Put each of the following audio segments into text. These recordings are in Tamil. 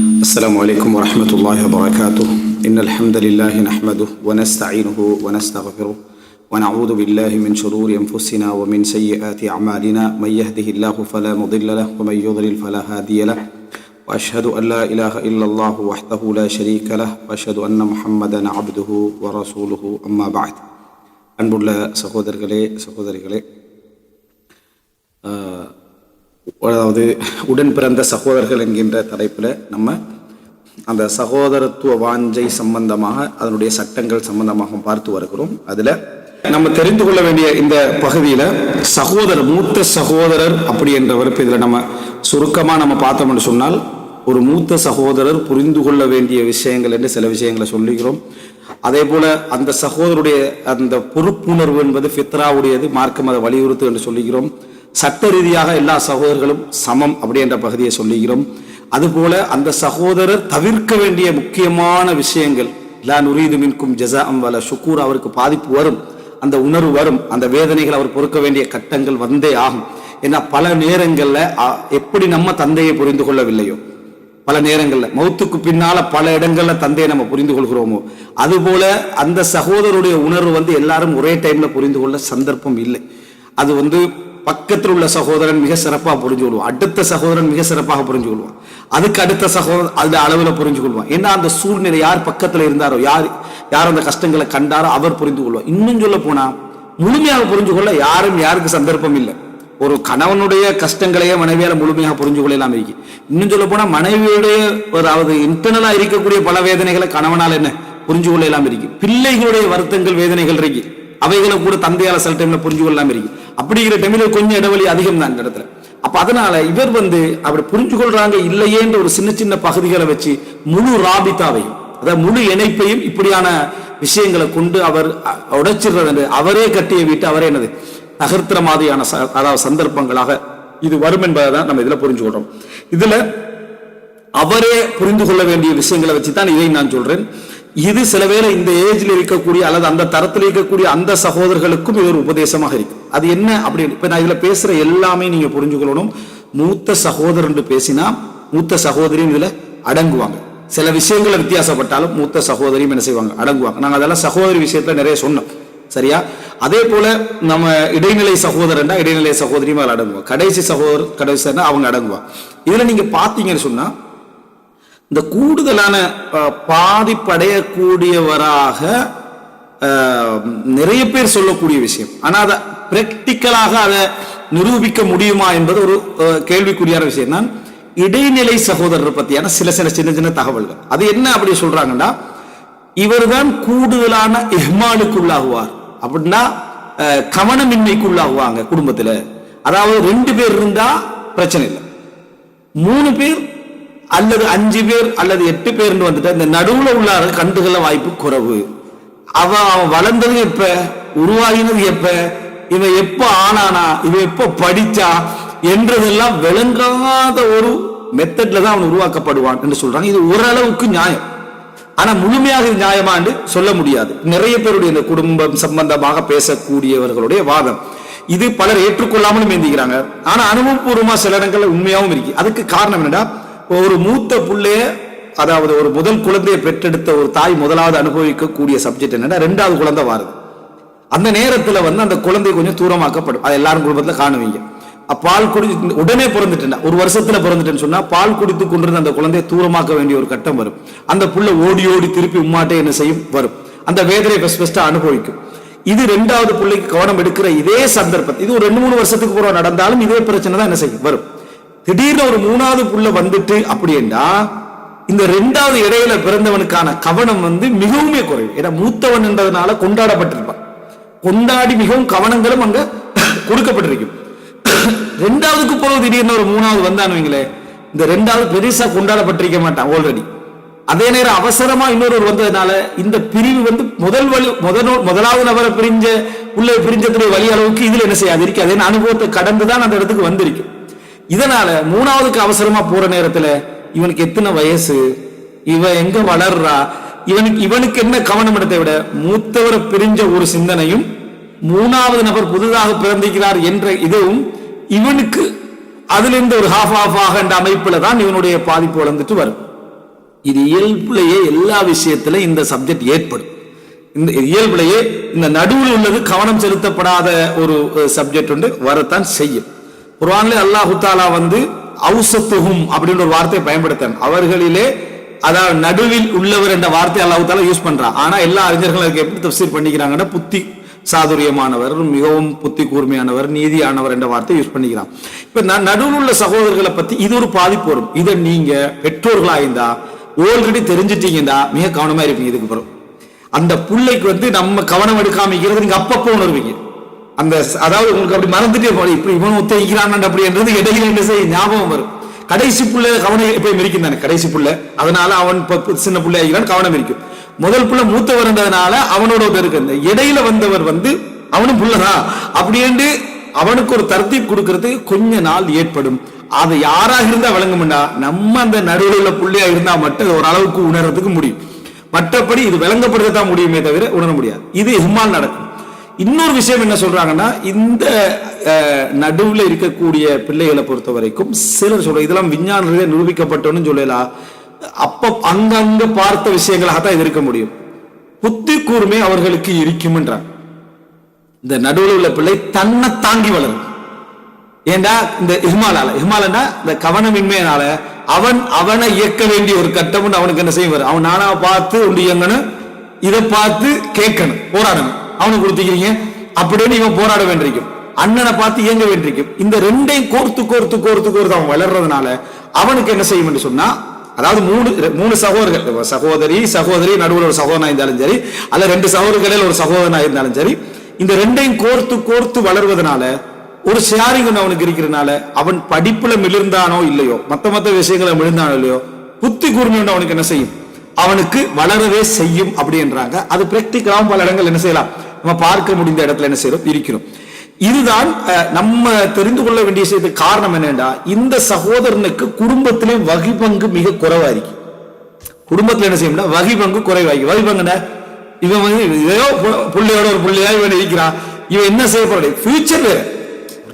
السلام عليكم ورحمة الله وبركاته. إن الحمد لله نحمده ونستعينه ونستغفره ونعوذ بالله من شرور أنفسنا ومن سيئات أعمالنا. من يهده الله فلا مضل له ومن يضلل فلا هادي له. وأشهد أن لا إله إلا الله وحده لا شريك له وأشهد أن محمدا عبده ورسوله. أما بعد. அன்புள்ள சகோதரிகளே அதாவது உடன் பிறந்த சகோதரர்கள் என்கின்ற தலைப்பில் நம்ம அந்த சகோதரத்துவ வாஞ்சை சம்பந்தமாக அதனுடைய சட்டங்கள் சம்பந்தமாக பார்த்து வருகிறோம். அதில் நம்ம தெரிந்து கொள்ள வேண்டிய இந்த பகுதியில் மூத்த சகோதரர் அப்படி என்ற வகுப்பு இதில் நம்ம சுருக்கமாக நம்ம பார்த்தோம்னு சொன்னால், ஒரு மூத்த சகோதரர் புரிந்து கொள்ள வேண்டிய விஷயங்கள் என்று சில விஷயங்களை சொல்லுகிறோம். அதே போல அந்த சகோதரருடைய அந்த பொறுப்புணர்வு என்பது ஃபித்ராவுடையது, மார்க்கம் அதை வலியுறுத்து என்று சொல்லுகிறோம். சட்ட ரீதியாக எல்லா சகோதரர்களும் சமம் அப்படி என்ற பகுதியை சொல்லுகிறோம். அதுபோல அந்த சகோதரர் தவிர்க்க வேண்டிய முக்கியமான விஷயங்கள், லா நுரீது மின்கும் ஜஸாஅம் வலா ஷுக்கூர், அவருக்கு பாதிப்பு வரும், அந்த உணர்வு வரும், அந்த வேதனைகள் அவர் பொறுக்க வேண்டிய கட்டங்கள் வந்தே ஆகும். ஏன்னா பல நேரங்களில் எப்படி நம்ம தந்தையை புரிந்து கொள்ளவில்லையோ, பல நேரங்களில் மௌத்துக்கு பின்னால பல இடங்கள்ல தந்தையை நம்ம புரிந்து கொள்கிறோமோ, அதுபோல அந்த சகோதரருடைய உணர்வு எல்லாரும் ஒரே டைம்ல புரிந்து கொள்ள சந்தர்ப்பம் இல்லை. அது பக்கத்தில் உள்ள சகோதரன் மிக சிறப்பாக புரிஞ்சு கொள்வான், அடுத்த சகோதரன் மிக சிறப்பாக புரிஞ்சு கொள்வான், அதுக்கு அடுத்த சகோதரன் அந்த அளவில் புரிஞ்சு கொள்வான். ஏன்னா அந்த சூழ்நிலை யார் பக்கத்தில் இருந்தாரோ, யார் அந்த கஷ்டங்களை கண்டாரோ அவர் புரிந்து கொள்வார். இன்னும் சொல்ல போனா முழுமையாக புரிஞ்சு கொள்ள யாருக்கு சந்தர்ப்பம் இல்லை. ஒரு கணவனுடைய கஷ்டங்களையே மனைவியால முழுமையாக புரிஞ்சு கொள்ளலாம் இருக்கு. இன்னும் சொல்ல போனா மனைவியுடைய அதாவது இன்டர்னலா இருக்கக்கூடிய பல வேதனைகளை கணவனால் என்ன புரிஞ்சு கொள்ளலாம் இருக்கு. பிள்ளைகளுடைய வருத்தங்கள் வேதனைகள் இருக்கு, அவைகளை கூட தந்தையால சில டைம்ல புரிஞ்சு கொள்ளலாம் இருக்கு. அப்படிங்கிற டைம்ல கொஞ்சம் இடைவெளி அதிகம் தான் இந்த இடத்துல. அப்ப அதனால இவர் அப்படி புரிஞ்சு கொள்றாங்க இல்லையேன்ற ஒரு சின்ன சின்ன பகுதிகளை வச்சு முழு ராபித்தாவையும், அதாவது முழு இணைப்பையும் இப்படியான விஷயங்களை கொண்டு அவர் உடைச்சிடுறது, அவரே கட்டிய வீட்டு அவரே என்னது நகர்த்துற மாதிரியான அதாவது சந்தர்ப்பங்களாக இது வரும் என்பதை தான் நம்ம இதுல புரிஞ்சு கொள்றோம். இதுல அவரே புரிந்து கொள்ள வேண்டிய விஷயங்களை வச்சுதான் இதை நான் சொல்றேன். இது சில வேளை இந்த ஏஜ்ல இருக்கக்கூடிய அல்லது அந்த தரத்தில் இருக்கக்கூடிய அந்த சகோதரர்களுக்கும் இது ஒரு உபதேசமாக இருக்கு. அது என்ன அப்படி இப்ப நான் இதுல பேசுற எல்லாமே நீங்க புரிஞ்சுக்கொள்ளணும். மூத்த சகோதரன் பேசினா மூத்த சகோதரியும் இதுல அடங்குவாங்க. சில விஷயங்களை வித்தியாசப்பட்டாலும் மூத்த சகோதரியும் என்ன செய்வாங்க, அடங்குவாங்க. நாங்க அதெல்லாம் சகோதரி விஷயத்துல நிறைய சொன்னோம், சரியா? அதே போல நம்ம இடைநிலை சகோதரன் இடைநிலை சகோதரியும் அதில் அடங்குவாங்க, கடைசி சகோதரர் அவங்க அடங்குவாங்க. இதுல நீங்க பாத்தீங்கன்னு சொன்னா இந்த கூடுதலான பாதிப்படையக்கூடியவராக நிறைய பேர் சொல்லக்கூடிய விஷயம், ஆனா அதை பிராக்டிக்கலாக அதை நிரூபிக்க முடியுமா என்பது ஒரு கேள்விக்குரியான விஷயம் தான். இடைநிலை சகோதரர் பத்தியான சில சின்ன சின்ன தகவல்கள். அது என்ன அப்படி சொல்றாங்கன்னா, இவர்தான் கூடுதலான இஹ்மாலுக்குள்ளாகுவார், அப்படின்னா கவனமின்மைக்குள்ளாகுவாங்க குடும்பத்துல. அதாவது 2 பேர் இருந்தா பிரச்சனை இல்லை, 3 பேர் அல்லது 5 பேர் அல்லது 8 பேர் வந்துட்டு இந்த நடுவுல உள்ளார கண்டுகொள்ள வாய்ப்பு குறைவு. அவன் வளர்ந்தது எப்ப, உருவாகினது எப்ப, இவன் எப்ப ஆனானா, இவன் எப்ப படிச்சா என்றதெல்லாம் விளங்காத ஒரு மெத்தட்ல தான் அவன் உருவாக்கப்படுவான் என்று சொல்றாங்க. இது ஓரளவுக்கு நியாயம், ஆனா முழுமையாக இது நியாயமாண்டு சொல்ல முடியாது. நிறைய பேருடைய இந்த குடும்பம் சம்பந்தமாக பேசக்கூடியவர்களுடைய வாதம் இது பலர் ஏற்றுக்கொள்ளாமலும் ஏந்திக்கிறாங்க. ஆனா அனுபவபூர்வமா சில இடங்கள்ல உண்மையாகவும் இருக்கு. அதுக்கு காரணம் என்னடா, ஒரு மூத்த புள்ளைய அதாவது ஒரு முதல் குழந்தையை பெற்றெடுத்த ஒரு தாய் முதலாவது அனுபவிக்கக்கூடிய சப்ஜெக்ட் என்னன்னா, 2வது குழந்தை வாருது. அந்த நேரத்துல அந்த குழந்தை கொஞ்சம் தூரமாக்கப்படும். அது எல்லாரும் குடும்பத்துல காணுவீங்க. பால் குடி உடனே பிறந்துட்டேன், 1 வருஷத்துல பிறந்துட்டேன்னு சொன்னா பால் குடித்து கொண்டிருந்த அந்த குழந்தையை தூரமாக்க வேண்டிய ஒரு கட்டம் வரும். அந்த புள்ள ஓடி ஓடி திருப்பி உம்மாட்டே என்ன செய்யும் வரும், அந்த வேதனை ஃபர்ஸ்ட் அனுபவிக்கும். இது 2வது பிள்ளைக்கு கவனம் எடுக்கிற இதே சந்தர்ப்பம், இது ஒரு 2-3 வருஷத்துக்கு பூரா நடந்தாலும் இதே பிரச்சனை தான் என்ன செய்யும் வரும். திடீர்னு ஒரு 3வது புள்ள வந்துட்டு அப்படின்னா இந்த 2வது இடையில பிறந்தவனுக்கான கவனம் மிகவுமே குறைவு. ஏன்னா மூத்தவன் என்றதுனால கொண்டாடப்பட்டிருப்பான், கொண்டாடி மிகவும் கவனங்களும் அங்க கொடுக்கப்பட்டிருக்கும். 2வதுக்கு போறது திடீர்னு ஒரு 3வது வந்தானுங்களே, இந்த 2வது பெருசா கொண்டாடப்பட்டிருக்க மாட்டான் ஆல்ரெடி. அதே நேரம் அவசரமா இன்னொரு வந்ததுனால இந்த பிரிவு முதலாவது நபரை பிரிஞ்சதுடைய வழி அளவுக்கு இதுல என்ன செய்யாது இருக்கு. அதே அனுபவத்தை கடந்துதான் அந்த இடத்துக்கு வந்திருக்கு. இதனால 3வதுக்கு அவசரமா போற நேரத்துல இவனுக்கு எத்தனை வயசு, இவன் எங்க வளர்றா, இவனுக்கு என்ன கவனம் எடுத்தை விட மூத்தவரை பிரிஞ்ச ஒரு சிந்தனையும் 3வது நபர் புதிதாக பிறந்திருக்கிறார் என்ற இதுவும் இவனுக்கு அதுல இருந்து ஒரு ஹாஃப் ஆஃப் ஆக அமைப்புல தான் இவனுடைய பாதிப்பு வளர்ந்துட்டு வரும். இது இயல்புலையே எல்லா விஷயத்திலும் இந்த சப்ஜெக்ட் ஏற்படும். இந்த இயல்புலையே இந்த நடுவில் உள்ளது கவனம் செலுத்தப்படாத ஒரு சப்ஜெக்ட் ஒன்று வரத்தான் செய்யும். குர்ஆன்ல அல்லாஹு தஆலா அவுசத்துஹும் அப்படின்ற ஒரு வார்த்தையை பயன்படுத்தான். அவர்களிலே அதாவது நடுவில் உள்ளவர் என்ற வார்த்தை அல்லாஹு தஆலா யூஸ் பண்றான். ஆனா எல்லா அறிஞர்களும் அதுக்கு எப்படி தஃப்சீர் பண்ணிக்கிறாங்கன்னா புத்தி சாதுரியமானவர், மிகவும் புத்தி கூர்மையானவர், நீதியானவர் என்ற வார்த்தை யூஸ் பண்ணிக்கிறான். இப்ப நடுவில் உள்ள சகோதரர்களை பத்தி இது ஒரு பாதிப்பு வரும். இதை நீங்க பெற்றோர்களா இருந்தா ஆல்ரெடி தெரிஞ்சிட்டீங்கன்னா மிக கவனமா இருப்பீங்க. இதுக்கு பிறகு அந்த பிள்ளைக்கு நம்ம கவனம் எடுக்காமிக்கிறது நீங்க அப்பப்போ உணர்வீங்க. அந்த அதாவது உங்களுக்கு அப்படி மறந்துட்டே போய் இப்படி இவன் ஒத்திக்கிறான் அப்படின்றது இடையில என்ன செய்ய ஞாபகம் வரும். கடைசி புள்ள கவனம் எப்பயும் இருக்கும் தானே, கடைசி புள்ள, அதனால அவன் சின்ன பிள்ளை ஆகிறான், கவனம் இருக்கும். முதல் புள்ள மூத்தவர்ன்றதுனால அவனோட இருக்கு. இந்த இடையில வந்தவர் அவனும் புள்ளதான் அப்படின்னு அவனுக்கு ஒரு தர்த்தீப் கொடுக்கறது கொஞ்ச நாள் ஏற்படும். அது யாராக இருந்தா விளங்கும்டா நம்ம அந்த நடுவில் உள்ள புள்ளையா இருந்தா மட்டும் ஓரளவுக்கு உணர்றதுக்கு முடியும். மற்றபடி இது விளங்கப்படுத்ததான் முடியுமே தவிர உணர முடியாது. இது இஹ்மால் நடக்கும். இன்னொரு விஷயம் என்ன சொல்றாங்கன்னா, இந்த நடுவில் இருக்கக்கூடிய பிள்ளைகளை பொறுத்த வரைக்கும் சிலர் சொல்ற இதெல்லாம் விஞ்ஞான நிரூபிக்கப்பட்டோன்னு சொல்லலாம். அப்ப அங்கங்க பார்த்த விஷயங்களாக தான் இது இருக்க முடியும். புத்தி கூர்மை அவர்களுக்கு இருக்கும்ன்றாங்க. இந்த நடுவில் உள்ள பிள்ளை தன்னை தாங்கி வளரும். ஏண்டா இந்த இஹ்மாலா இந்த கவனமின்மையினால அவனை இயக்க வேண்டிய ஒரு கட்டம் அவனுக்கு என்ன செய்வார். அவன் நானா பார்த்து ஒன்று இயங்கணும், இதை பார்த்து கேட்கணும், போராடணும். அவனுக்கு கொடுத்துக்கிறீங்க அப்படின்னு இவன் போராட வேண்டியிருக்கும், அண்ணனை பார்த்து இயங்க வேண்டியிருக்கும். இந்த ரெண்டையும் கோர்த்து அவன் வளர்றதுனால அவனுக்கு என்ன செய்யும் என்று சொன்னா, அதாவது மூணு சகோதரர்கள், சகோதரி நடுவில் ஒரு சகோதரனா இருந்தாலும் சரி, அல்ல ரெண்டு சகோதரர்களில் ஒரு சகோதரனா இருந்தாலும் சரி, இந்த ரெண்டையும் கோர்த்து வளர்வதனால ஒரு ஷேரிங் அவனுக்கு இருக்கிறதுனால அவன் படிப்புல மிளிர்ந்தானோ இல்லையோ, மத்த விஷயங்களை மிளிர்ந்தானோ இல்லையோ, புத்தி கூர்மை அவனுக்கு என்ன செய்யும், அவனுக்கு வளரவே செய்யும் அப்படின்றாங்க. அது பிராக்டிகலாவும் பல இடங்கள் என்ன செய்யலாம், நம்ம பார்க்க முடிந்த இடத்துல என்ன செய்யறோம் இருக்கிறோம். இதுதான் நம்ம தெரிந்து கொள்ள வேண்டிய விஷயத்துக்கு காரணம் என்னன்னா, இந்த சகோதரனுக்கு குடும்பத்திலே வகை பங்கு மிக குறைவா இருக்கு. குடும்பத்துல என்ன செய்யணும்னா வகை பங்கு குறைவாகி, வகை பங்குனா இவன் ஏதோ பிள்ளையோட ஒரு பிள்ளையா இவன் இருக்கிறான், இவன் என்ன செய்யப்பட ஃபியூச்சர்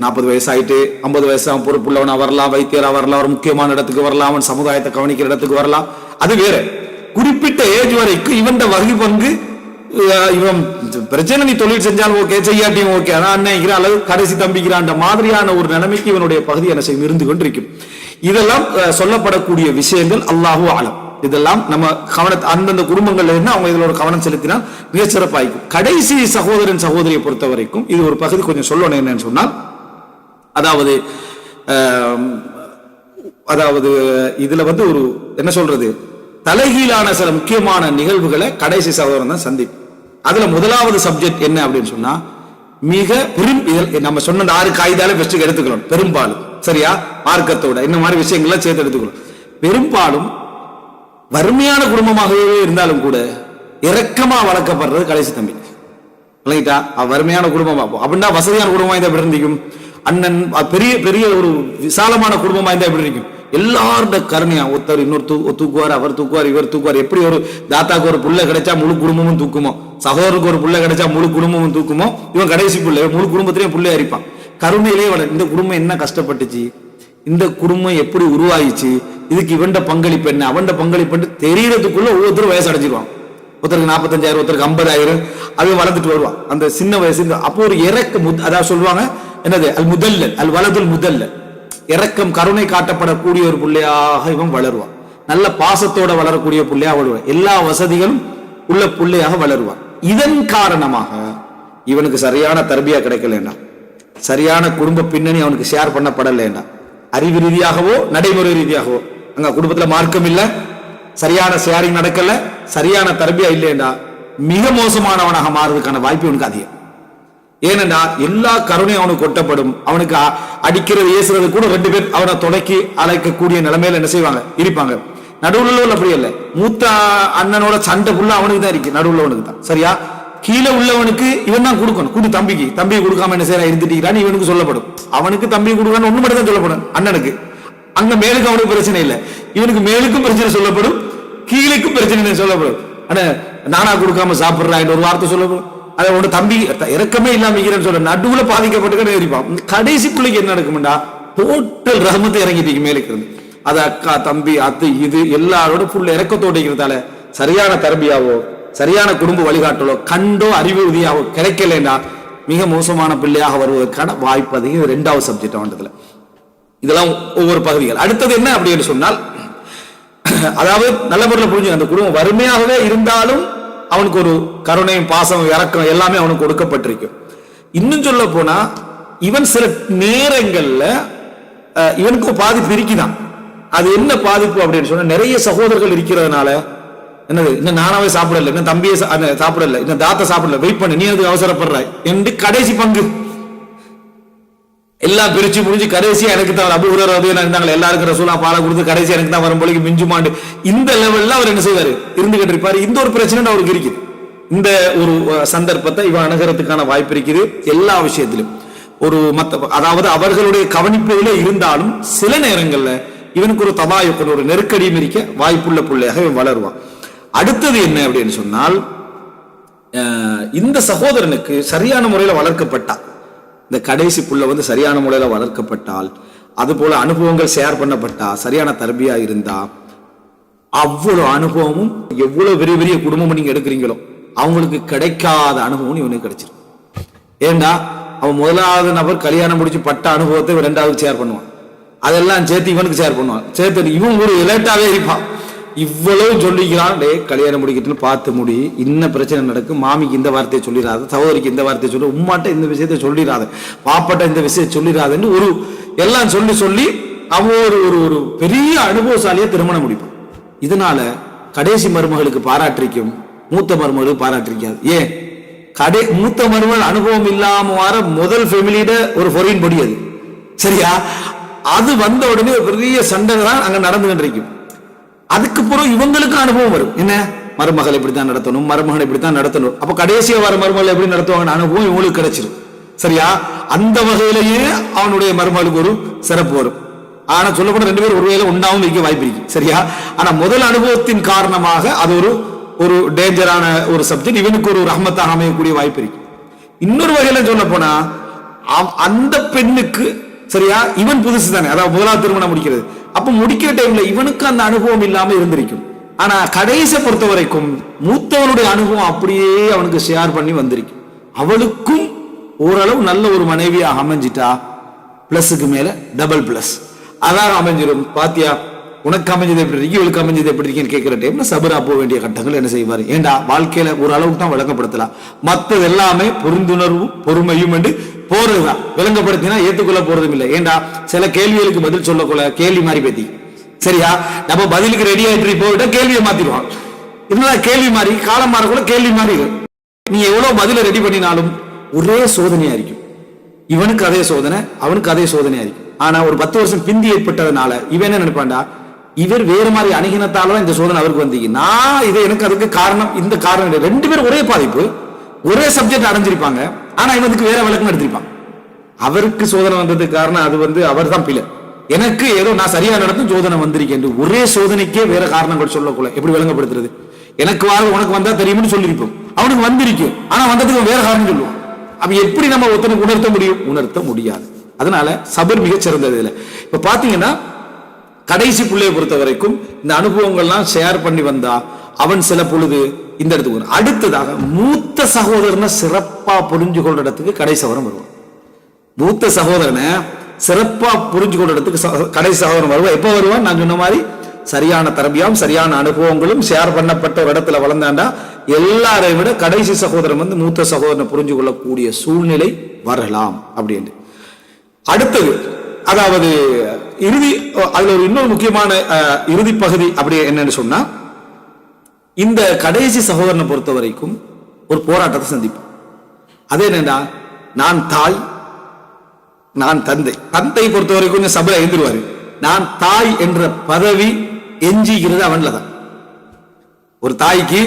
40 வயசு ஆயிட்டு 50 வயசு அவன் பொறுப்புள்ளவனா வரலாம், வைத்தியரா வரலாம், ஒரு முக்கியமான இடத்துக்கு வரலாம், அவன் சமுதாயத்தை கவனிக்கிற இடத்துக்கு வரலாம், அது வேற. குறிப்பிட்ட ஏஜ் வரைக்கும் இவன் வகை பங்கு, இவன் பிரச்சனை நீ தொழில் செஞ்சாலும் ஓகே, செய்யாட்டியும் ஓகே, அதான் அண்ணன் அல்லது கடைசி தம்பிக்கிறான் மாதிரியான ஒரு நிலைமைக்கு இவனுடைய பகுதி என்ன செய்யும் இருந்து கொண்டிருக்கும். இதெல்லாம் சொல்லப்படக்கூடிய விஷயங்கள். அல்லாஹு ஆலம். இதெல்லாம் நம்ம அந்தந்த குடும்பங்கள்ல இருந்து அவங்க இதுல ஒரு கவனம் செலுத்தினால் மிக சிறப்பாயிருக்கும். கடைசி சகோதரன் சகோதரியை பொறுத்த வரைக்கும் இது ஒரு பகுதி கொஞ்சம் சொல்லணும். என்னன்னு சொன்னால், அதாவது இதுல ஒரு என்ன சொல்றது, தலைகீழான சில முக்கியமான நிகழ்வுகளை கடைசி சகோதரன் தான் சந்திப்பு. அதுல முதலாவது சப்ஜெக்ட் என்ன அப்படின்னு சொன்னா, மிக நம்ம சொன்ன 6 காய்தால பெஸ்ட் எடுத்துக்கணும். பெரும்பாலும் சரியா மார்க்கத்தோட இந்த மாதிரி விஷயங்கள்லாம் சேர்த்து எடுத்துக்கணும். பெரும்பாலும் வறுமையான குடும்பமாகவே இருந்தாலும் கூட இரக்கமா வளர்க்கப்படுறது கடைசி தம்பி. வறுமையான குடும்பமா அப்படின்னா வசதியான குடும்பமா இருந்தா எப்படி இருந்திருக்கும், அண்ணன் பெரிய பெரிய ஒரு விசாலமான குடும்பமா இருந்தா எப்படி இருக்கும், எல்லாரோட கருணையா ஒருத்தர் இன்னொரு தூக்குவார், அவர் தூக்குவார், இவர் தூக்குவார். எப்படி ஒரு தாத்தாக்கு ஒரு புள்ள கிடைச்சா முழு குடும்பமும் தூக்குமோ, சகோதரருக்கு ஒரு புள்ள கிடைச்சா முழு குடும்பமும் தூக்குமோ, இவன் கடைசி புள்ள முழு குடும்பத்திலேயே புள்ளை அரிப்பான். கருணையிலே இந்த குடும்பம் என்ன கஷ்டப்பட்டுச்சு, இந்த குடும்பம் எப்படி உருவாயிச்சு, இதுக்கு இவண்ட பங்களிப்பு என்ன, அவண்ட பங்களிப்பு தெரியறதுக்குள்ள ஒவ்வொருத்தரும் வயசு அடைஞ்சிருவான். ஒருத்தருக்கு 45,000, ஒருத்தருக்கு 50,000, அது வளர்ந்துட்டு வருவான் அந்த சின்ன வயசு. அப்போ ஒரு அதாவது சொல்லுவாங்க என்னது, அல் முதல்லல், அல் வலதுல் முதல்லல், இரக்கம் கருணை காட்டப்படக்கூடிய ஒரு பிள்ளையாக இவன் வளருவான். நல்ல பாசத்தோட வளரக்கூடிய பிள்ளையாக வளருவான். எல்லா வசதிகளும் உள்ள பிள்ளையாக வளருவான். இதன் காரணமாக இவனுக்கு சரியான தர்பியா கிடைக்கலண்டா, சரியான குடும்ப பின்னணி அவனுக்கு ஷேர் பண்ணப்படலைண்டா, அறிவு ரீதியாகவோ நடைமுறை ரீதியாகவோ அங்க குடும்பத்துல மார்க்கம் இல்ல, சரியான ஷேரிங் நடக்கல, சரியான தர்பியா இல்லைண்டா, மிக மோசமானவனாக மாறுவதற்கான வாய்ப்பு அவனுக்கு அதிகம். ஏனென்றா எல்லா கருணையும் அவனுக்கு கொட்டப்படும். அவனுக்கு அடிக்கிறது ஏசுறது கூட 2 பேர் அவனை தொடக்கி அழைக்கக்கூடிய நிலைமையில என்ன செய்வாங்க இருப்பாங்க. நடுவுள்ள அப்படி இல்லை, மூத்த அண்ணனோட சண்டை புள்ள அவனுக்கு தான் இருக்கு, நடுவுள்ளவனுக்கு தான். சரியா கீழே உள்ளவனுக்கு இவன் தான் கொடுக்கணும். கூட்டு தம்பி கொடுக்காம என்ன செய்யறா இருந்துட்டீங்கன்னு இவனுக்கு சொல்லப்படும். அவனுக்கு தம்பி கொடுக்கான்னு ஒண்ணு மட்டும் தான் சொல்லப்படும். அண்ணனுக்கு அங்க மேலுக்கு அவனுக்கு பிரச்சனை இல்லை, இவனுக்கு மேலுக்கும் பிரச்சனை சொல்லப்படும், கீழுக்கும் பிரச்சனை சொல்லப்படும். ஆனா நானா கொடுக்காம சாப்பிடுறான் ஒரு வார்த்தை சொல்லப்படும். அதை ஒன்று தம்பி இறக்கமே இல்லாம சொல்ல நடுவுல பாதிக்கப்பட்டு இருப்பான். கடைசி பிள்ளைக்கு என்ன நடக்கும்டா, டோட்டல் ரஹமத்தை இறங்கிட்டு மேலுக்கு இருந்து அது அக்கா தம்பி அது இது எல்லாரோட புள்ள இறக்கத்தோடு இருக்கிறதால சரியான தரபியாவோ சரியான குடும்ப வழிகாட்டலோ கண்டோ அறிவு உதவியாவோ கிடைக்கலன்னா மிக மோசமான பிள்ளையாக வருவதற்கான வாய்ப்பு அதிகம். இரண்டாவது சப்ஜெக்ட் வந்ததுல இதெல்லாம் ஒவ்வொரு பகுதிகள். அடுத்தது என்ன அப்படின்னு சொன்னால், அதாவது நல்ல முறையில் புரிஞ்சு அந்த குடும்பம் வறுமையாகவே இருந்தாலும் அவனுக்கு ஒரு கருணையும் பாசம் இறக்கம் எல்லாமே அவனுக்கு கொடுக்கப்பட்டிருக்கும். இன்னும் சொல்ல போனா இவன் சில நேரங்கள்ல இவனுக்கு பாதிப்பு இருக்குதான். அது என்ன பாதிப்பு அப்படின்னு சொன்னா, நிறைய சகோதரர்கள் இருக்கிறதுனால என்னது இன்னும் நானாவே சாப்பிடல, இன்னும் தம்பியே சாப்பிடல, இன்னும் தாத்தா சாப்பிடல, வெயிட் பண்ணு, நீ அதுக்கு அவசரப்படுற என்று கடைசி பங்கு எல்லாம் பிரிச்சு முடிஞ்சு கடைசியா எனக்கு தான் அபூ ஹுரைரா இருந்தாங்க, எல்லாருக்கும் ரசூலா பாலை கொடுத்து கடைசி எனக்கு தான் வரும்போது மிஞ்சுமாண்டு இந்த லெவல்ல அவர் என்ன செய்வாரு இருந்துகிட்டு இருப்பாரு. இந்த ஒரு பிரச்சனை அவருக்கு இருக்குது. இந்த ஒரு சந்தர்ப்பத்தை இவன் அணுகிறதுக்கான வாய்ப்பு இருக்குது. எல்லா விஷயத்திலும் ஒரு அதாவது அவர்களுடைய கவனிப்புகளே இருந்தாலும் சில நேரங்கள்ல இவனுக்கு ஒரு தபாயுக்கு ஒரு நெருக்கடியும் இருக்க வாய்ப்புள்ள பிள்ளையாக இவன் வளருவான். அடுத்தது என்ன அப்படின்னு சொன்னால், இந்த சகோதரனுக்கு சரியான முறையில் வளர்க்கப்பட்டா, இந்த கடைசி புள்ள சரியான முறையில வளர்க்கப்பட்டால், அது போல அனுபவங்கள் ஷேர் பண்ணப்பட்டா, சரியான தர்பியா இருந்தா, அவ்வளவு அனுபவமும் எவ்வளவு பெரிய பெரிய குடும்பம் நீங்க எடுக்கிறீங்களோ அவங்களுக்கு கிடைக்காத அனுபவம் இவனுக்கு கிடைச்சிடும். ஏண்டா அவன் முதலாவது நபர் கல்யாணம் முடிச்சு பட்ட அனுபவத்தை இரண்டாவது ஷேர் பண்ணுவான், அதெல்லாம் சேர்த்து இவனுக்கு ஷேர் பண்ணுவான். சேர்த்து இவன் ஒரு எலர்ட்டாவே இருப்பான். இவ்வளவு சொல்லிக்கிறான், டே கல்யாணம் முடிக்கிட்டுன்னு பார்த்து முடி, இன்ன பிரச்சனை நடக்கும், மாமிக்கு இந்த வார்த்தையை சொல்லிடாது, சகோதரிக்கு இந்த வார்த்தையை சொல்லி, உம்மாட்ட இந்த விஷயத்தை சொல்லிடாது, பாப்பாட்ட இந்த விஷயத்தை சொல்லிடாதுன்னு ஒரு எல்லாம் சொல்லி சொல்லி அவன் ஒரு ஒரு பெரிய அனுபவசாலியை திருமணம் முடிப்பான். இதனால கடைசி மருமகளுக்கு பாராட்டிருக்கும், மூத்த மருமகளுக்கு பாராட்டிருக்காது. ஏன் மூத்த மருமகள் அனுபவம் இல்லாம வர முதல் ஃபேமிலியிட ஒரு ஃபொரின் பொடி அது, சரியா? அது வந்த உடனே பெரிய சண்டை தான் அங்க நடந்துகிட்டு இருக்கும். அதுக்கு பிறகு இவங்களுக்கு அனுபவம் வரும், என்ன மருமகள் இப்படித்தான் நடத்தணும், மருமகன் இப்படித்தான் நடத்தணும். அப்ப கடைசியா வர மருமகள் எப்படி நடத்துவாங்க அனுபவம் இவங்களுக்கு கிடைச்சிடும், சரியா? அந்த வகையிலேயே அவனுடைய மருமகளுக்கு ஒரு சிறப்பு வரும். ஆனா சொல்லப்போன ரெண்டு பேரும் ஒரு வேளை உண்டாவும் வைக்க வாய்ப்பு இருக்கு, சரியா? ஆனா முதல் அனுபவத்தின் காரணமாக அது ஒரு டேஞ்சரான ஒரு சப்ஜெக்ட், இவனுக்கு ஒரு ரஹ்மத்தாக அமையக்கூடிய வாய்ப்பு இருக்கு. இன்னொரு வகையில சொல்ல போனா அந்த பெண்ணுக்கு, சரியா, இவன் புதுசு தானே, அதாவது முதலாவது திருமணம் முடிக்கிறது, அப்ப முடிக்கிற டைம்ல இவனுக்கு அந்த அனுபவம் இல்லாம இருந்திருக்கும். ஆனா கடைசியை பொறுத்த வரைக்கும் மூத்தவனுடைய அனுபவம் அப்படியே அவனுக்கு ஷேர் பண்ணி வந்திருக்கும். அவளுக்கும் ஓரளவு நல்ல ஒரு மனைவியாக அமைஞ்சிட்டா பிளஸுக்கு மேல டபுள் பிளஸ் அதான் அமைஞ்சிடும். பாத்தியா, உனக்கு அமைஞ்சது எப்படி இருக்கு, இவளுக்கு அமைஞ்சது எப்படி இருக்குன்னு கேட்கிற டைம்ல சபரா போக வேண்டிய கட்டங்கள் என்ன செய்வாரு? ஏண்டா வாழ்க்கையில ஒரு அளவுக்கு தான் விளங்கப்படுத்தலாம், மற்றது எல்லாமே புரிந்துணர்வு பொறுமையும் என்று போறதுதான். விளங்கப்படுத்தினா ஏத்துக்கொள்ள போறதும் இல்லை. ஏண்டா சில கேள்விகளுக்கு பதில் சொல்லக்கூட கேள்வி மாதிரி பேத்தி, சரியா? நம்ம பதிலுக்கு ரெடி ஆயிட்டு போயிட்டா கேள்வியை மாத்திடுவான். என்னடா கேள்வி மாதிரி, காலம் மாறக்கூட கேள்வி மாதிரி. நீ எவ்வளவு பதில ரெடி பண்ணினாலும் ஒரே சோதனையா இருக்கும். இவனுக்கு அதே சோதனை, அவனுக்கு அதே சோதனையா இருக்கும். ஆனா ஒரு 10 வருஷம் பிந்தி ஏற்பட்டதுனால இவன் என்ன நினைப்பான்டா, இவர் வேற மாதிரி அணுகினத்தாலதான் இந்த சோதனை அவருக்கு வந்தீங்க, நான் இது எனக்கு அதுக்கு காரணம், இந்த காரணம். ரெண்டு பேரும் ஒரே பாதிப்பு, ஒரே சப்ஜெக்ட் அடைஞ்சிருப்பாங்க, ஆனா இவனுக்கு வேற விளக்கம் எடுத்திருப்பான். அவருக்கு சோதனை வந்ததுக்கு காரணம் அது அவர் தான் பிள்ளை, எனக்கு ஏதோ நான் சரியா நடத்தும் சோதனை வந்திருக்கேன். ஒரே சோதனைக்கே வேற காரணங்கள் சொல்லக்கூட எப்படி விளங்கப்படுத்துறது? எனக்கு உனக்கு வந்தா தெரியும்னு சொல்லியிருப்போம், அவனுக்கு வந்திருக்கும், ஆனா வந்ததுக்கு வேற காரணம் சொல்லுவோம். அப்ப எப்படி நம்ம ஒருத்தனுக்கு உணர்த்த முடியும்? உணர்த்த முடியாது. அதனால சபர் மிகச் சிறந்தது. இதுல இப்ப பாத்தீங்கன்னா கடைசி பிள்ளையை பொறுத்த வரைக்கும் இந்த அனுபவங்கள்லாம் ஷேர் பண்ணி வந்தா அவன் சில பொழுது இந்த இடத்துக்கு. அடுத்ததாக மூத்த சகோதரனை சிறப்பா புரிஞ்சு கொள்ற இடத்துக்கு கடைசி சகோதரன் வருவான். மூத்த சகோதரனை சிறப்பா புரிஞ்சு கொள்ற இடத்துக்கு கடைசி சகோதரன் வருவான். எப்ப வருவான்? நான் சொன்ன மாதிரி சரியான தரபியாம் சரியான அனுபவங்களும் ஷேர் பண்ணப்பட்ட ஒரு இடத்துல வளர்ந்தாண்டா எல்லாரை விட கடைசி சகோதரன் மூத்த சகோதரனை புரிஞ்சு கொள்ளக்கூடிய சூழ்நிலை வரலாம் அப்படின்னு. அடுத்தது, அதாவது இறுதி, அதுல ஒரு இன்னொரு முக்கியமான இறுதி பகுதி அப்படி என்னன்னு சொன்னா, இந்த கடைசி சகோதரனை பொறுத்த வரைக்கும் ஒரு போராட்டத்தை சந்திப்போம். அது என்னன்னா, நான் தாய், நான் தந்தை. தந்தை பொறுத்த வரைக்கும் கொஞ்சம் சபை எழுந்துருவாரு. நான் தாய் என்ற பதவி எஞ்சிக்கிறது அவன்லதான். ஒரு தாய்க்கு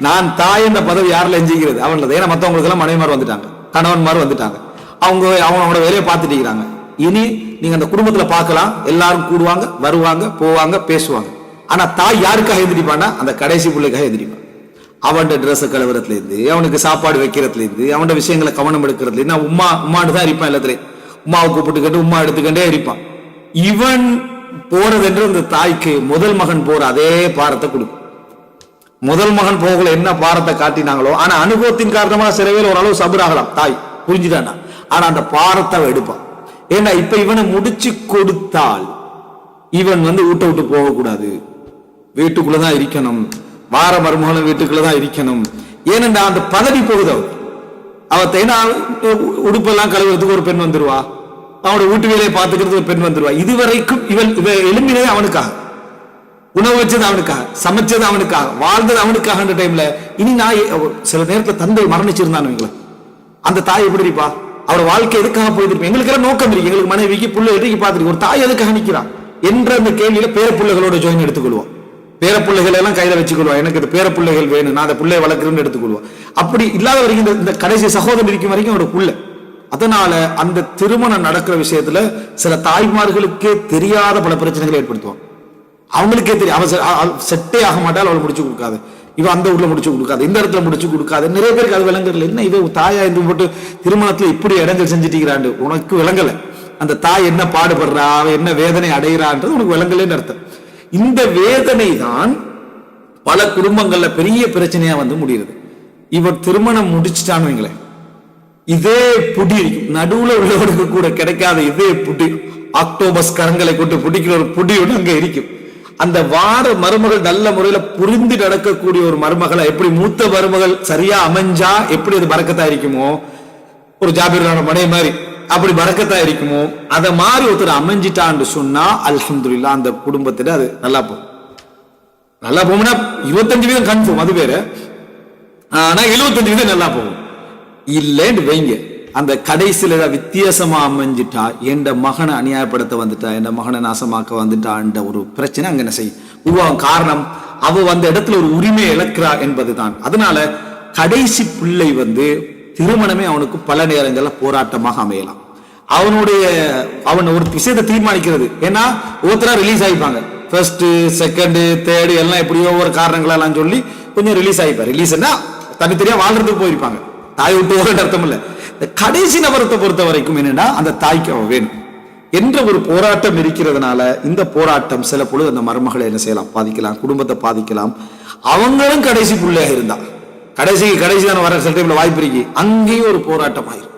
நான் தாய் என்ற பதவி யாரில் எஞ்சிக்கிறது? அவன்லதான். ஏன்னா மற்றவங்களுக்கு எல்லாம் மனைவிமார் வந்துட்டாங்க, கணவன்மார் வந்துட்டாங்க, அவங்களோட வேலையை பார்த்துட்டு இருக்கிறாங்க. இனி நீங்க அந்த குடும்பத்துல பார்க்கலாம், எல்லாரும் கூடுவாங்க, வருவாங்க, போவாங்க, பேசுவாங்க. ஆனா தாய் யாருக்காக எதிரிப்பான்னா அந்த கடைசி பிள்ளைக்காக எதிரிப்பான். அவன் ட்ரெஸ் கழுவுறதுல இருந்து, அவனுக்கு சாப்பாடு வைக்கிறதுல இருந்து, அவனோட விஷயங்களை கவனம் எடுக்கிறதுல இருந்து, உம்மாண்டு தான் இருப்பான். எல்லாத்துலயும் உமாவை கூப்பிட்டுக்கிட்டு உமா எடுத்துக்கிட்டே இருப்பான். இவன் போறதென்று அந்த தாய்க்கு முதல் மகன் போற அதே பாரத்தை கொடுக்கும். முதல் மகன் போகல என்ன பாரத்தை காட்டினாங்களோ, ஆனா அனுபவத்தின் காரணமாக சிறவையில் ஓரளவு சபராகலாம் தாய், புரிஞ்சுதானா? ஆனா அந்த பாரத்தை எடுப்பான். ஏன்னா இப்ப இவனை முடிச்சு கொடுத்தால் இவன் வீட்டை விட்டு போகக்கூடாது, வீட்டுக்குள்ளதான் இருக்கணும், வார மருமகளும் வீட்டுக்குள்ளதான் இருக்கணும். ஏனென்றா அந்த பதவி போகுது. அவ உடுப்பெல்லாம் கழுவுறதுக்கு ஒரு பெண் வந்துருவா, அவனோட வீட்டு வேலையை பார்த்துக்கிறதுக்கு ஒரு பெண் வந்துருவா. இதுவரைக்கும் இவன் எழும்பினதே அவனுக்காக, உணவு வச்சது அவனுக்காக, சமைச்சது அவனுக்காக, வாழ்ந்தது அவனுக்காக. டைம்ல இனி நான் சில நேரத்தில் தந்தை மரணிச்சிருந்தான்னு அந்த தாய் எப்படி இருப்பா? அவரோட வாழ்க்கை எதுக்காக போயிருப்போம்? எங்களுக்கு எல்லாம் நோக்கம் இருக்கு, எங்களுக்கு மனைவிக்கு புள்ள எடுக்கி பார்த்துருக்கு, ஒரு தாய் எதுக்காக நிற்கிறான் என்ற அந்த கேள்வியில பேரப்புள்ளைகளோட ஜோயின் எடுத்துக்கொள்வோம். பேரப்புள்ளைகள் எல்லாம் கையில வச்சுக்கொள்வோம், எனக்கு இது பேரப்புள்ளைகள் வேணும், நான் அந்த பிள்ளையை வளர்க்குறேன்னு எடுத்துக்கொள்வோம். அப்படி இல்லாத வரைக்கும் இந்த கடைசி சகோதரன் இருக்கும் வரைக்கும் அவரோட புள்ள. அதனால அந்த திருமணம் நடக்கிற விஷயத்துல சில தாய்மார்களுக்கே தெரியாத பல பிரச்சனைகளை ஏற்படுத்துவான். அவங்களுக்கே தெரியும், அவன் செட்டே ஆக மாட்டால் அவளை முடிச்சு கொடுக்காது, இவன் அந்த ஊர்ல முடிச்சு கொடுக்காது, இந்த இடத்துல முடிச்சு கொடுக்காது. நிறைய பேருக்கு அது விளங்கல. என்ன இவ தாயா இருந்து போட்டு திருமணத்துல இப்படி இடங்கள் செஞ்சுட்டீங்கிறாண்டு, உனக்கு விளங்கல அந்த தாய் என்ன பாடுபடுறா, என்ன வேதனை அடைகிறான்றது உனக்கு விளங்கலன்னு அர்த்தம். இந்த வேதனை தான் பல குடும்பங்கள்ல பெரிய பிரச்சனையா முடியுது. இவர் திருமணம் முடிச்சுட்டான்னு வைங்களேன், இதே புடி இருக்கும் நடுவுல உள்ளவருக்கு கூட கிடைக்காத இதே புடி, ஆக்டோபஸ் கரங்களை கொண்டு பிடிக்கிற ஒரு புடி ஒன்று அங்க இருக்கும். அந்த வார மருமகள் நல்ல முறையில புரிந்து நடக்கக்கூடிய ஒரு மருமகளை எப்படி மூத்த மருமகள் சரியா அமைஞ்சா எப்படி அது பறக்கத்தா இருக்குமோ, ஒரு ஜாபீரான மனை மாதிரி அப்படி பறக்கத்தா இருக்குமோ, அதை மாதிரி ஒருத்தர் அமைஞ்சிட்டான்னு சொன்னா அல்ஹம்துலில்லாஹ் அந்த குடும்பத்துல அது நல்லா போகும். நல்லா போகும்னா 25% கன்ஃபார்ம், அது வேற. ஆனா 75% நல்லா போகும். இல்லைன்னு வைங்க, அந்த கடைசியில வித்தியாசமா அமைஞ்சிட்டா, என் மகனை அநியாயப்படுத்த வந்துட்டா, என் மகனை நாசமாக்க வந்துட்டான்ற ஒரு பிரச்சனை அங்க என்ன செய்யும் உருவாகும். காரணம், அவ வந்த இடத்துல ஒரு உரிமை இழக்கிறா என்பதுதான். அதனால கடைசி பிள்ளை திருமணமே அவனுக்கு பல நேரங்கள்ல போராட்டமாக அமையலாம். அவன் ஒரு விஷயத்தை தீர்மானிக்கிறது. ஏன்னா ஒருத்தரா ரிலீஸ் ஆகிப்பாங்க, ஃபர்ஸ்ட் செகண்ட் தேர்டு எல்லாம் எப்படியோ ஒரு காரணங்களெல்லாம் சொல்லி கொஞ்சம் ரிலீஸ் ஆகிப்பாரு. ரிலீஸ்னா தனித்தனியா வாழ்றதுக்கு போயிருப்பாங்க, தாய் விட்டு போகிற அர்த்தம் இல்லை. கடைசி நபரத்தை பொறுத்த வரைக்கும் என்னன்னா அந்த தாய்க்கு அவன் வேணும் என்ற ஒரு போராட்டம் இருக்கிறதுனால இந்த போராட்டம் சில பொழுது அந்த மருமகளை என்ன செய்யலாம், பாதிக்கலாம், குடும்பத்தை பாதிக்கலாம். அவங்களும் கடைசி பிள்ளையாக இருந்தா கடைசி தானே வர சில டைம்ல வாய்ப்பு இருக்கு, அங்கேயும் ஒரு போராட்டம் ஆயிரும்,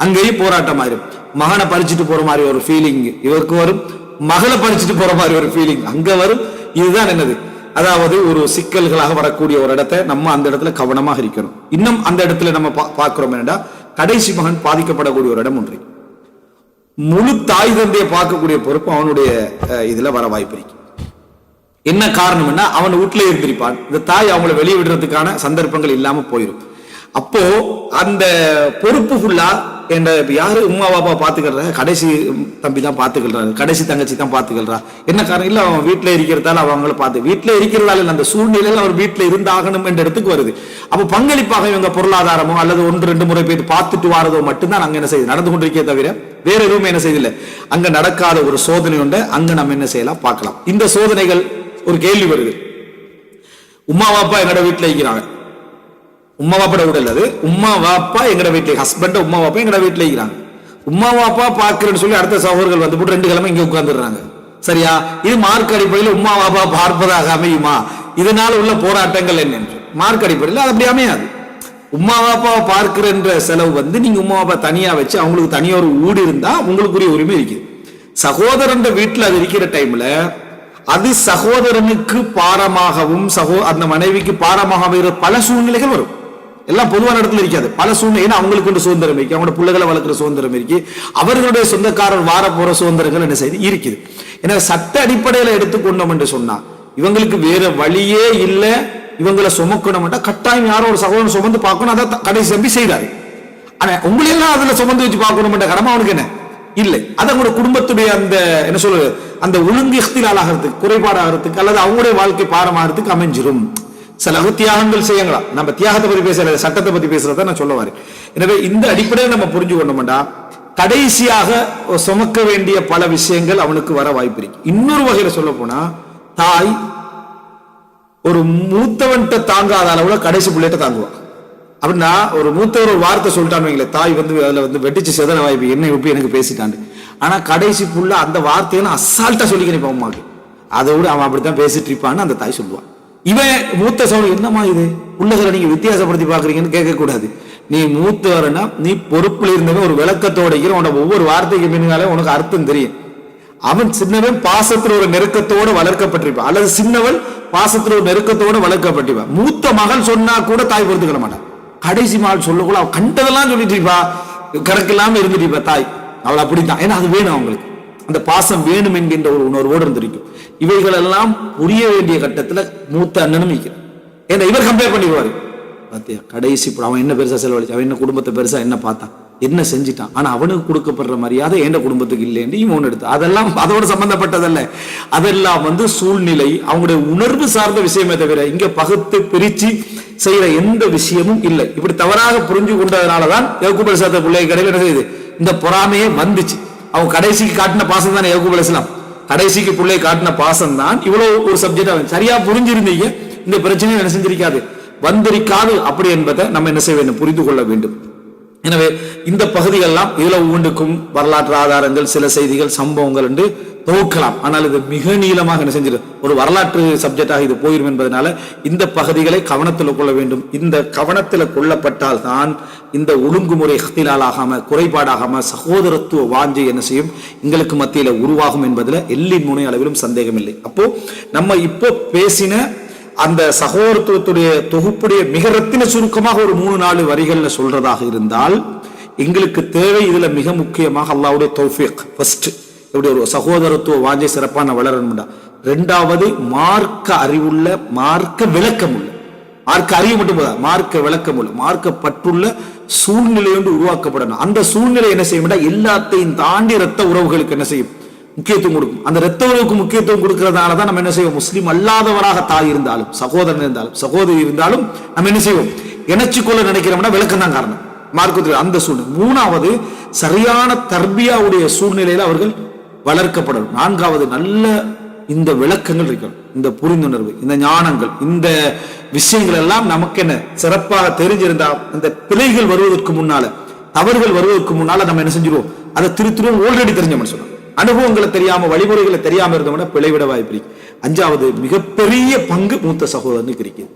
அங்கேயும் போராட்டம் ஆயிரும். மகனை பறிச்சுட்டு போற மாதிரி ஒரு ஃபீலிங் இவருக்கு வரும், மகளை பறிச்சுட்டு போற மாதிரி ஒரு ஃபீலிங் அங்க வரும். இதுதான் என்னது, அதாவது ஒரு சிக்கல்களாக வரக்கூடிய ஒரு இடத்தை நம்ம அந்த இடத்துல கவனமாக இருக்கணும். இன்னும் அந்த இடத்துல நம்ம பார்க்கிறோம் என்னடா, கடைசி மகன் பாதிக்கப்படக்கூடிய ஒரு இடம் ஒன்று, முழு தாய் தந்தையை பார்க்கக்கூடிய பொறுப்பு அவனுடைய இதுல வர வாய்ப்பு இருக்கு. என்ன காரணம்னா அவன் வீட்டிலே இருந்திருப்பான், இந்த தாய் அவங்கள வெளியே விடுறதுக்கான சந்தர்ப்பங்கள் இல்லாம போயிடும். அப்போ அந்த பொறுப்பு ஃபுல்லா என்ற யாரு உமா பாப்பா பாத்துக்கிறா, கடைசி தம்பி தான் பாத்துக்கிறாரு, கடைசி தங்கச்சி தான் பாத்துக்கிறா. என்ன காரணம், இல்ல அவன் வீட்டுல இருக்கிறதால அவங்கள பார்த்து, வீட்டுல இருக்கிறதால அந்த சூழ்நிலையில அவர் வீட்டுல இருந்தாகணும் என்ற இடத்துக்கு வருது. அப்ப பங்களிப்பாக இவங்க பொருளாதாரமோ அல்லது 1-2 முறை போய் பார்த்துட்டு வாரதோ மட்டும்தான் அங்க என்ன செய்யுது நடந்து கொண்டிருக்கே தவிர வேற எதுவுமே என்ன செய்யல. அங்க நடக்காத ஒரு சோதனை உண்டு, அங்க நம்ம என்ன செய்யலாம் பார்க்கலாம். இந்த சோதனைகள் ஒரு கேள்வி வருது, உமா பாப்பா எங்கட வீட்டுல இருக்கிறாங்க, உமா பாப்பா விடல, அது உமா வாப்பா எங்கட வீட்டுல, ஹஸ்பண்ட் உமா பாப்பா எங்கட வீட்டுல இருக்கிறாங்க, உமா பாப்பா பாக்குறேன்னு சொல்லி அடுத்த சகோதரர்கள் போட்டு 2 கிழமை இங்க உட்கார்ந்துடுறாங்க. சரியா, இது மார்க் அடிப்படையில் உமா பாப்பா பார்ப்பதாக அமையுமா? இதனால உள்ள போராட்டங்கள் என்னென்று மார்க் அடிப்படையில் அது அப்படி அமையாது. உமா பாப்பாவை பார்க்கிற செலவு நீங்க உமா பாப்பா தனியா வச்சு அவங்களுக்கு தனியா ஒரு வீடு இருந்தா உங்களுக்குரிய உரிமை இருக்குது. சகோதரன் வீட்டுல அது இருக்கிற டைம்ல அது சகோதரனுக்கு பாரமாகவும் அந்த மனைவிக்கு பாரமாக பல சூழ்நிலைகள் வரும். எல்லாம் பொதுவான இடத்துல இருக்காது, பல சூழ்நிலை. அவங்களுக்கு சுதந்திரம் இருக்கு, அவங்களோட பிள்ளைகளை வளர்க்கிற சுதந்திரம் இருக்கு, அவர்களுடைய சொந்தக்காரர் வார போற சுதந்திரங்கள் என்ன செய்து இருக்குது. எனவே சட்ட அடிப்படையில எடுத்துக்கொண்டோம் என்று சொன்னா இவங்களுக்கு வேற வழியே இல்லை, இவங்களை சுமக்கணும், கட்டாயம் யாரோ ஒரு சகோதரன் சுமந்து பார்க்கணும், அதை கடைசி தம்பி செய்தாரு. ஆனா உங்களெல்லாம் அதுல சுமந்து வச்சு பார்க்கணும் என்ற கடமை அவனுக்கு என்ன இல்லை. அது அவங்களோட குடும்பத்துடைய அந்த என்ன சொல்றது, அந்த ஒழுங்கு இஃப்திலால் ஆகிறதுக்கு, குறைபாடாகிறதுக்கு அல்லது அவங்களுடைய வாழ்க்கை பாரமாகிறதுக்கு அமைஞ்சிரும். சில தியாகங்கள் செய்யலாம். நம்ம தியாகத்தை பத்தி பேசல, சட்டத்தை பத்தி பேசுறத நான் சொல்ல வரேன். எனவே இந்த அடிப்படையில் நம்ம புரிஞ்சு கொண்டோம்டா கடைசியாக சுமக்க வேண்டிய பல விஷயங்கள் அவனுக்கு வர வாய்ப்பு இருக்கு. இன்னொரு வகையில சொல்ல போனா, தாய் ஒரு மூத்தவன்ட்ட தாங்காத அளவுல கடைசி பிள்ளைகிட்ட தாங்குவான். அப்படின்னா ஒரு மூத்தவர் ஒரு வார்த்தை சொல்லிட்டான்னு வைங்களேன், தாய் அதுல வெட்டிச்சு செதற வாய்ப்பு, என்ன இப்ப எனக்கு பேசிட்டாண்டு ஆனா கடைசி புள்ள அந்த வார்த்தையெல்லாம் அசால்ட்டா சொல்லிக்கிறேன் அம்மாக்கு, அதோடு அவன் அப்படித்தான் பேசிட்டு இருப்பான்னு அந்த தாய் சொல்லுவான். இவன் மூத்த சகோதரன், என்னமா இது புள்ளகளை நீங்க வித்தியாசப்படுத்தி பாக்குறீங்கன்னு கேட்க கூடாது. நீ மூத்தவரனா நீ பொறுப்புல இருந்தவன், ஒரு விளக்கத்தோட உனக்கு ஒவ்வொரு வார்த்தைக்கு பின்னாலே உனக்கு அர்த்தம் தெரியும். அவன் சின்னவன் பாசத்துல ஒரு நெருக்கத்தோடு வளர்க்கப்பட்டிருப்பான், அல்லது சின்னவன் பாசத்துல ஒரு நெருக்கத்தோடு வளர்க்கப்பட்டிருப்பான். மூத்த மகள் சொன்னா கூட தாய் பொறுத்துக்க மாட்டான். கடைசி மகள் சொல்லக்கூட அவன் கண்டதெல்லாம் சொல்லிட்டு இருப்பா, கணக்கில்லாம இருந்துட்டு இருப்பா தாய். அவள் அப்படித்தான், ஏன்னா அது வேணும் அவங்களுக்கு, அந்த பாசம் வேணும் என்கின்ற ஒரு உணர்வோடு இருந்திருக்கும். இவைகள் எல்லாம் புரிய வேண்டிய கட்டத்துல மூத்த அண்ணனும் இருக்கிறான். ஏன்னா இவர் கம்பேர் பண்ணிடுவாரு, பாத்தியா கடைசி அவன் என்ன பெருசா செலவழிச்சு, அவன் என்ன குடும்பத்தை பெருசா என்ன பார்த்தான், என்ன செஞ்சிட்டான், ஆனா அவனுக்கு கொடுக்கப்படுற மரியாதை எந்த குடும்பத்துக்கு இல்லைன்னு இவன் எடுத்து, அதெல்லாம் அதோட சம்பந்தப்பட்டதல்ல. அதெல்லாம் சூழ்நிலை, அவங்களுடைய உணர்வு சார்ந்த விஷயமே தவிர இங்க பகுத்து பிரிச்சு செய்யற எந்த விஷயமும் இல்லை. இப்படி தவறாக புரிஞ்சு கொண்டதுனாலதான் யக்கூப் அலைஹிஸ்ஸலாம் பிள்ளை கடையில் என்ன செய்யுது, இந்த பொறாமையே வந்துச்சு. அவங்க கடைசிக்கு காட்டின பாசம் தான் யக்கூப் அலைஹிஸ்ஸலாம், கடைசிக்கு பிள்ளை காட்டின பாசம் தான் இவ்வளவு ஒரு சப்ஜெக்ட். சரியா புரிஞ்சிருந்தீங்க இந்த பிரச்சனையும் என்ன செஞ்சிருக்காது, வந்திருக்காது. அப்படி என்பதை நம்ம என்ன செய்ய வேண்டும், புரிந்து கொள்ள வேண்டும். எனவே இந்த பகுதிகளெல்லாம் இதுல ஒவ்வொன்றுக்கும் வரலாற்று ஆதாரங்கள், சில செய்திகள், சம்பவங்கள் என்று துவக்கலாம். ஆனால் இது மிக நீளமாக என்ன செஞ்சிரு, ஒரு வரலாற்று சப்ஜெக்டாக இது போயிடும் என்பதனால இந்த பகுதிகளை கவனத்தில் கொள்ள வேண்டும். இந்த கவனத்தில் கொள்ளப்பட்டால் தான் இந்த ஒழுங்குமுறை இஹ்திலாலாகாம, குறைபாடாகாம, சகோதரத்துவ வாஞ்சை என்ன செய்யும், எங்களுக்கு மத்தியில உருவாகும் என்பதுல எல்லின் முனை அளவிலும் சந்தேகம் இல்லை. அப்போ நம்ம இப்போ பேசின அந்த சகோதரத்துவத்துடைய தொகுப்புடைய மிக ரத்தின சுருக்கமாக ஒரு 3-4 வரிகள்ல சொல்றதாக இருந்தால், எங்களுக்கு தேவை இதுல மிக முக்கியமாக அல்லாஹ்வுடைய தௌஃபீக். ஃபர்ஸ்ட் எப்படி ஒரு சகோதரத்துவ வாஞ்சை சிறப்பான வளரணும்டா. 2வது மார்க்க அறிவுள்ள, மார்க்க விளக்கம் உள்ள, மார்க்க அறிவு மட்டும் போதா, மார்க்க விளக்கம் உள்ள, மார்க்க பற்றுள்ள சூழ்நிலை ஒன்று உருவாக்கப்படணும். அந்த சூழ்நிலை என்ன செய்யும், எல்லாத்தையும் தாண்டி இரத்த உறவுகளுக்கு என்ன செய்யும், முக்கியத்துவம் கொடுக்கும். அந்த இரத்த உறவுக்கு முக்கியத்துவம் கொடுக்கறதுனாலதான் நம்ம என்ன செய்வோம், முஸ்லீம் அல்லாதவராக தாய் இருந்தாலும், சகோதரன் இருந்தாலும், சகோதரி இருந்தாலும் நம்ம என்ன செய்வோம், இணைச்சிக்கொள்ள நினைக்கிறோம்னா விளக்கம் தான் காரணம், மார்க்கத்தில் அந்த சூழ்நிலை. 3வது சரியான தர்பியாவுடைய சூழ்நிலையில அவர்கள் வளர்க்கப்படணும். 4வது நல்ல இந்த விளக்கங்கள் இருக்கணும், இந்த புரிந்துணர்வு, இந்த ஞானங்கள், இந்த விஷயங்கள் எல்லாம் நமக்கு என்ன சிறப்பாக தெரிஞ்சிருந்தா அந்த பிழைகள் வருவதற்கு முன்னால, தவறுகள் வருவதற்கு முன்னால நம்ம என்ன செஞ்சிருவோம், அதை திருத்திருவோம். ஆல்ரெடி தெரிஞ்ச சொல்லலாம், அனுபவங்களை தெரியாம, வழிமுறைகளை தெரியாம இருந்தோம்னா பிழைவிட வாய்ப்பு இருக்கு. 5வது மிகப்பெரிய பங்கு மூத்த சகோதரனுக்கு இருக்குது.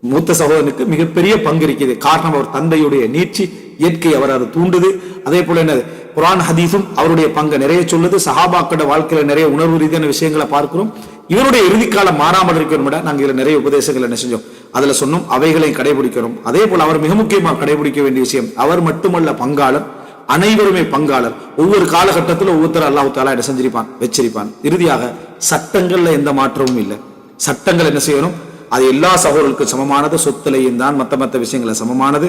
மூத்த சகோதரனுக்கு மிகப்பெரிய பங்கு இருக்குது. காரணம் அவர் தந்தையுடைய நீட்சி, இயற்கை அவர் அதை தூண்டுது. அதே போல என்ன குர்ஆன் ஹதீஸும் அவருடைய பங்கை நிறைய சொல்லுது. சஹாபாக்களோட வாழ்க்கையில நிறைய உணர்வு ரீதியான விஷயங்களை பார்க்கிறோம். இவருடைய இறுதிக்காலம் மாறாமல் இருக்கணும். நாங்கள் இதுல நிறைய உபதேசங்கள் என்ன செஞ்சோம், அதுல சொன்னோம், அவைகளை கடைபிடிக்கணும். அதே போல அவர் மிக முக்கியமாக கடைபிடிக்க வேண்டிய விஷயம், அவர் மட்டுமல்ல பங்காளர், அனைவருமே பங்காளர். ஒவ்வொரு காலகட்டத்தில் ஒவ்வொருத்தர் அல்லாஹ் தஆலா என்ன செஞ்சிருப்பான், வச்சிருப்பான். இறுதியாக சட்டங்கள்ல எந்த மாற்றமும் இல்லை. சட்டங்கள் என்ன செய்யணும், அது எல்லா சகோதரர்களுக்கும் சமமானது, சொத்துலையும் தான் மற்ற விஷயங்கள சமமானது.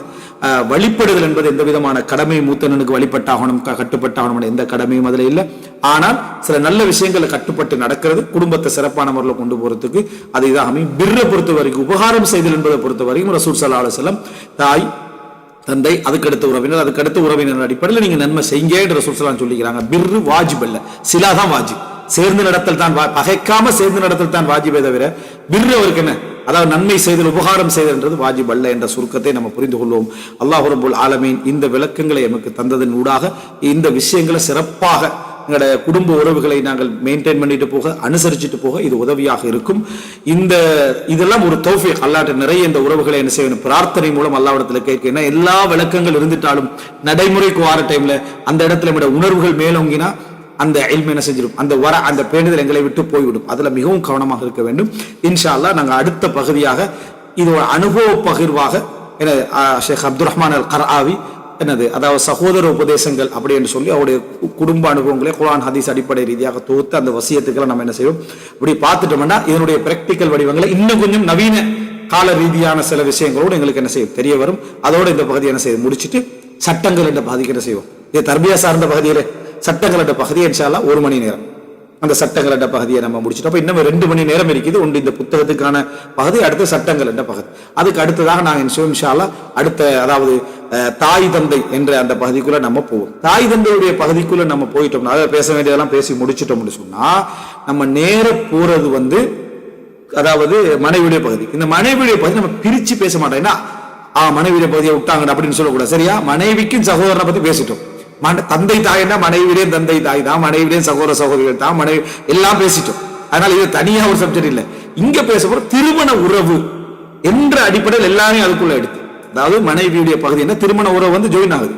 வழிபடுதல் என்பது எந்த விதமான கடமை, மூத்தனனுக்கு வழிபட்டாகணும், கட்டுப்பட்டாகணும் எந்த கடமையும் அதுல இல்லை. ஆனால் சில நல்ல விஷயங்களை கட்டுப்பட்டு நடக்கிறது, குடும்பத்தை சிறப்பான முறையில் கொண்டு போறதுக்கு அது இதாக அமையும். பிர்ரை பொறுத்த வரைக்கும், உபகாரம் செய்தல் என்பதை பொறுத்த வரைக்கும் ரசூல் ஸல்லல்லாஹு அலைஹி வஸல்லம் தாய், தந்தை, அதுக்கடுத்த உறவினர், அதுக்கடுத்த உறவினர் அடிப்படையில் நீங்க நன்மை செய்யுங்க என்று ரசூல் ஸல்லல்லாஹு அலைஹி வஸல்லம் சொல்லிக்கிறாங்க. பிர்ரு வாஜிப் அல்ல, சிலா தான் வாஜிப். சேர்ந்து நடத்தல் தான், பகைக்காம சேர்ந்து நடத்தல் தான் வாஜிபே தவிர பிர்ரு அவருக்கு என்ன, அதாவது நன்மை செய்தல், உபகாரம் செய்தல் என்றது வாஜிப் அல்ல என்ற சுருக்கத்தை நம்ம புரிந்து கொள்வோம். அல்லாஹ் ரப்பல் ஆலமீன் இந்த விளக்கங்களை நமக்கு தந்ததன் ஊடாக இந்த விஷயங்களை சிறப்பாக எங்களுடைய குடும்ப உறவுகளை நாங்கள் மெயின்டைன் பண்ணிட்டு போக, அனுசரிச்சுட்டு போக இது உதவியாக இருக்கும். இதெல்லாம் ஒரு தௌஃபீக். அல்லாஹ்ட்ட நிறைய இந்த உறவுகளை என்ன செய்யணும், பிரார்த்தனை மூலம் அல்லாஹ்விடத்துல கேட்க. ஏன்னா எல்லா விளக்கங்கள் இருந்துட்டாலும் நடைமுறைக்கு வார டைம்ல அந்த இடத்துல நம்முடைய உணர்வுகள் மேலோங்கினா அந்த இல்ம் என்ன செஞ்சிடும், அந்த பேணுதல் எங்களை விட்டு போய்விடும். அதுல மிகவும் கவனமாக இருக்க வேண்டும். இன்ஷா அல்லாஹ் நாங்கள் அடுத்த பகுதியாக இது ஒரு அனுபவ பகிர்வாக ஷேக் அப்துல் ரஹ்மான் அல் கர்ஆவி என்னது, அதாவது சகோதர உபதேசங்கள் அப்படி என்று சொல்லி அவருடைய குடும்ப அனுபவங்களை குர்ஆன் ஹதீஸ் அடிப்படை ரீதியாக தொகுத்து அந்த வசியத்துக்களை நம்ம என்ன செய்வோம், இப்படி பார்த்துட்டோம்னா இதனுடைய பிராக்டிக்கல் வடிவங்களை இன்னும் கொஞ்சம் நவீன கால ரீதியான சில விஷயங்களோடு எங்களுக்கு என்ன செய்யும் தெரிய வரும். அதோட இந்த பகுதியை என்ன செய்யும் முடிச்சுட்டு சட்டங்கள் என்ற பகுதிக்கு என்ன செய்வோம், இது தர்பியா சார்ந்த பகுதியில சட்டங்கள் என்ற பகுதியை இன்ஷா அல்லாஹ் 1 மணி நேரம் அந்த சட்டங்கள் என்ற பகுதியை நம்ம முடிச்சுட்டோம். இன்னும் 2 மணி நேரம் இருக்குது. ஒன்று இந்த புத்தகத்துக்கான பகுதி, அடுத்த சட்டங்கள் என்ற பகுதி. அதுக்கு அடுத்ததாக நாங்கள் இன்ஷா அல்லாஹ் அடுத்த, அதாவது தாய் தந்தை என்ற அந்த பகுதிக்குள்ள நம்ம போவோம். தாய் தந்தையுடைய பகுதிக்குள்ள நம்ம போயிட்டோம்னா, அதை பேச வேண்டியதெல்லாம் பேசி முடிச்சிட்டோம்னு சொன்னா நம்ம நேர போறது அதாவது மனைவியுடைய பகுதி. இந்த மனைவியுடைய பகுதி நம்ம பிரிச்சு பேச மாட்டோம். ஏன்னா மனைவியுடைய பகுதியை விட்டாங்க அப்படின்னு சொல்லக்கூடாது. சரியா, மனைவிக்கும் சகோதரனை பத்தி பேசிட்டோம். தந்தை தாய்னா மனைவியுடைய தந்தை தாய் தான், மனைவியுடைய சகோதர சகோதரிகள் தான், மனைவி எல்லாம் பேசிட்டோம். அதனால இது தனியா ஒரு சப்ஜெக்ட் இல்லை. இங்க பேச போற திருமண உறவு என்ற அடிப்படையில் எல்லாரையும் அதுக்குள்ள எடுத்து, அதாவது மனைவியுடைய பகுதி என்ன, திருமண உறவு வந்து ஜாயின் ஆகுது.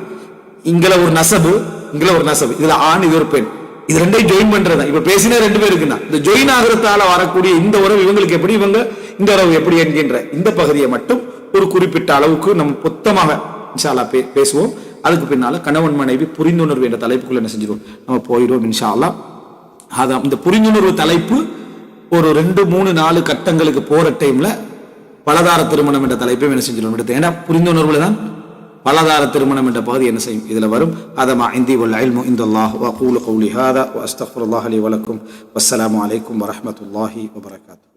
இங்கல ஒரு நசபு, இங்கல ஒரு நசபு, இதுல ஆண் இது ஒரு பெண், இது ரெண்டையும் ஜாயின் பண்றதா. இப்ப பேசினா ரெண்டு பேர் இருக்குன்னா இந்த ஜாயின் ஆகிறதால வரக்கூடிய இந்த உறவு இவங்களுக்கு எப்படி, இவங்க இந்த உறவு எப்படி என்கின்ற இந்த பகுதியை மட்டும் ஒரு குறிப்பிட்ட அளவுக்கு நம்ம மொத்தமாக இன்ஷா அல்லாஹ் பேசுவோம். அதுக்கு பின்னால கணவன் மனைவி புரிந்துணர்வு என்ற தலைப்புக்குள்ள என்ன செஞ்சிருவோம், நம்ம போயிடுவோம் இன்ஷா அல்லாஹ். அதான் இந்த புரிந்துணர்வு தலைப்பு ஒரு 2, 3, 4 கட்டங்களுக்கு போற டைம்ல பலதார திருமணம் என்ற தலைப்பை என்ன செஞ்சிடும் எடுத்து. ஏன்னா புரிந்துணர்வுல தான் பலதார திருமணம் என்ற பகுதி என்ன செய்யும் இதுல வரும். அதமா இந்தி வல் இல்மு இந்தல்லாஹ் வ அகூலு கௌலி ஹாதா வ அஸ்தக்ஃபிருல்லாஹ் லி வ லக்கும் வஸ்ஸலாமு அலைக்கும் வ ரஹ்மத்துல்லாஹி வ பரகாத்துஹு.